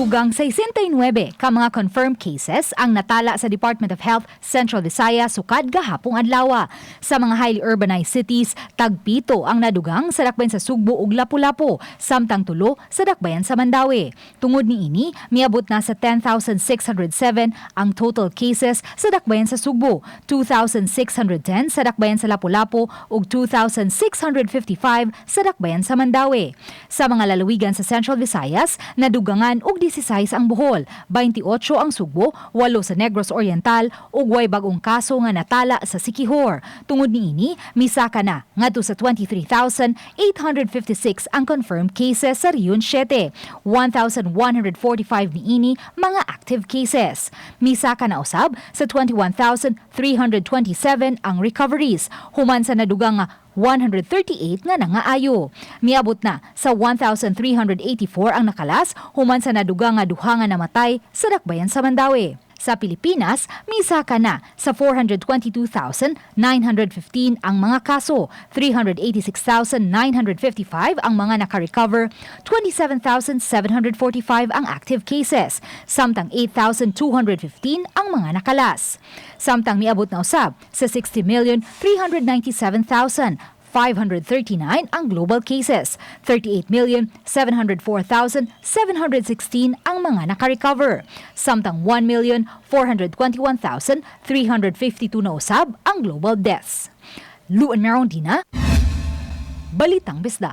Dugang 69 ka mga confirmed cases ang natala sa Department of Health Central Visayas sukad gahapong adlaw. Sa mga highly urbanized cities, tagpito ang nadugang sa dakbayan sa Sugbo ug Lapu-Lapu, samtang tulo sa dakbayan sa Mandawi. Tungod niini, miabot na sa 10,607 ang total cases sa dakbayan sa Sugbo, 2,610 sa dakbayan sa Lapu-Lapu ug 2,655 sa dakbayan sa Mandawi. Sa mga lalawigan sa Central Visayas, nadugangan og 16 ang Bohol, 28 ang Sugbo, 8 sa Negros Oriental ug way bagong kaso nga natala sa Siquijor. Tungod niini, misaka na ngadto sa 23,856 ang confirmed cases sa Riyon 7, 1,145 niini mga active cases. Misaka na usab sa 21,327 ang recoveries, human sa nadugang 138 nga nangaayo. Miabot na sa 1,384 ang nakalas, human sa nadugang nga duha nga namatay sa dakbayan sa Mandawi. Sa Pilipinas, misaka na sa 422,915 ang mga kaso, 386,955 ang mga naka-recover, 27,745 ang active cases, samtang 8,215 ang mga nakalas. Samtang miabot na usab sa 60,397,539 ang global cases, 38,704,716 ang mga naka-recover, samtang 1,421,352 na usab ang global deaths. Luan Merondina, Balitang Bisdak.